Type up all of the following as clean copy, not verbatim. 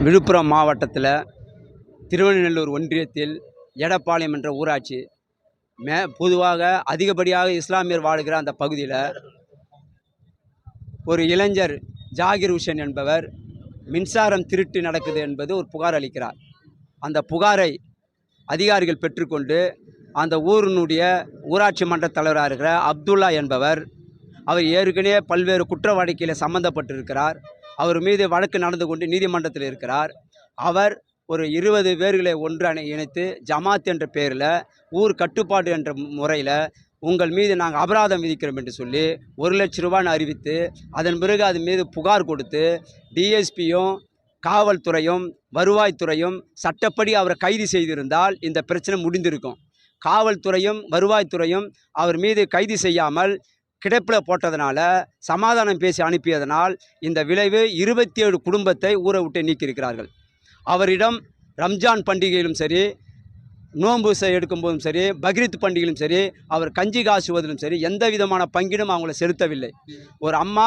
விழுப்புரம் மாவட்டத்தில் திருவண்ணநல்லூர் ஒன்றியத்தில் எடப்பாளையம் என்ற ஊராட்சி பொதுவாக அதிகப்படியாக இஸ்லாமியர் வாழ்கிற அந்த பகுதியில் ஒரு இளைஞர் ஜாகிர் ஹுசேன் என்பவர் மின்சாரம் திருட்டு நடக்குது என்பது ஒரு புகார் அளிக்கிறார். அந்த புகாரை அதிகாரிகள் பெற்றுக்கொண்டு அந்த ஊரினுடைய ஊராட்சி மன்ற தலைவராக இருக்கிற அப்துல்லா என்பவர், அவர் ஏற்கனவே பல்வேறு குற்ற வழக்கில் சம்பந்தப்பட்டிருக்கிறார். அவர் மீது வழக்கு நடந்து கொண்டு நீதிமன்றத்தில் இருக்கிறார். அவர் ஒரு 20 பேர்களை ஒன்று இணைத்து ஜமாத் என்ற பெயரில் ஊர் கட்டுப்பாடு என்ற முறையில் உங்கள் மீது நாங்கள் அபராதம் விதிக்கிறோம் என்று சொல்லி 1 லட்ச ரூபான்னு அறிவித்து, அதன் பிறகு அது மீது புகார் கொடுத்து டிஎஸ்பியும் காவல்துறையும் வருவாய்த்துறையும் சட்டப்படி அவரை கைது செய்திருந்தால் இந்த பிரச்சனை முடிந்திருக்கும். காவல்துறையும் வருவாய்த்துறையும் அவர் மீது கைது செய்யாமல் கிடப்பில் போட்டதனால, சமாதானம் பேசி அனுப்பியதனால் இந்த விளைவு 27 குடும்பத்தை ஊரை விட்டு நீக்கியிருக்கிறார்கள். அவரிடம் ரம்ஜான் பண்டிகையிலும் சரி, நோன்பு எடுக்கும்போதும் சரி, பக்ரீத் பண்டிகையிலும் சரி, அவர் கஞ்சி காசுவதிலும் சரி எந்த விதமான பங்கிடும் அவங்கள செலுத்தவில்லை. ஒரு அம்மா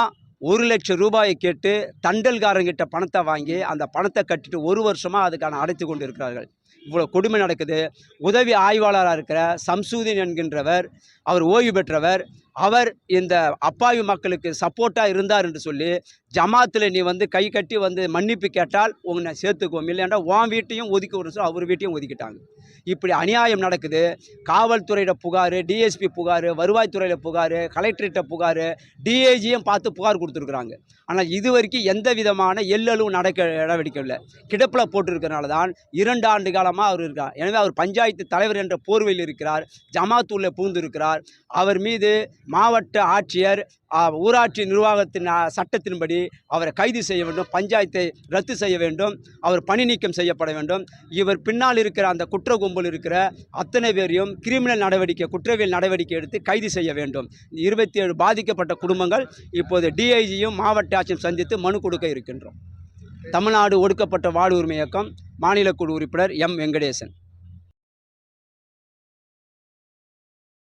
1 லட்சம் ரூபாயை கேட்டு தண்டல்காரங்கிட்ட பணத்தை வாங்கி அந்த பணத்தை கட்டிட்டு 1 வருஷமாக அதுக்கான அடைத்து கொண்டு இருக்கிறார்கள். இவ்வளோ கொடுமை நடக்குது. உதவி ஆய்வாளராக இருக்கிற சம்சூதீன் என்கின்றவர், அவர் ஓய்வு பெற்றவர், அவர் இந்த அப்பாவி மக்களுக்கு சப்போர்ட்டாக இருந்தார் என்று சொல்லி ஜமாத்தில் நீ கை கட்டி மன்னிப்பு கேட்டால் உன்னை சேர்த்துக்குவோம், இல்லைன்னா உன் வீட்டையும் ஒதுக்கி ஒரு அவர் வீட்டையும் ஒதுக்கிட்டாங்க. இப்படி அநியாயம் நடக்குது. காவல்துறையிட புகார், டிஎஸ்பி புகார், வருவாய்த்துறையில் புகார், கலெக்டரேட்ட புகார், டிஐஜியும் பார்த்து புகார் கொடுத்துருக்குறாங்க. ஆனால் இது வரைக்கும் எந்த விதமான எல்லலும் நடவடிக்கை இல்லை. கிடப்பில் போட்டிருக்கிறனால தான் 2 ஆண்டு காலமாக அவர் இருக்கார். எனவே அவர் பஞ்சாயத்து தலைவர் என்ற போர்வையில் இருக்கிறார். ஜமாத் உள்ள பூந்திருக்கிறார். அவர் மீது மாவட்ட ஆட்சியர் ஊராட்சி நிர்வாகத்தின் சட்டத்தின்படி அவரை கைது செய்ய வேண்டும், பஞ்சாயத்தை ரத்து செய்ய வேண்டும், அவர் பணி நீக்கம் செய்யப்பட வேண்டும். இவர் பின்னால் இருக்கிற அந்த குற்ற கும்பல் இருக்கிற அத்தனை பேரையும் கிரிமினல் நடவடிக்கை, குற்றவியல் நடவடிக்கை எடுத்து கைது செய்ய வேண்டும். 27 பாதிக்கப்பட்ட குடும்பங்கள் இப்போது டிஐஜியும் மாவட்ட ஆட்சியும் சந்தித்து மனு கொடுக்க இருக்கின்றோம். தமிழ்நாடு ஒடுக்கப்பட்ட வாழ் உரிமை இயக்கம் மாநில குழு உறுப்பினர் எம் வெங்கடேசன்.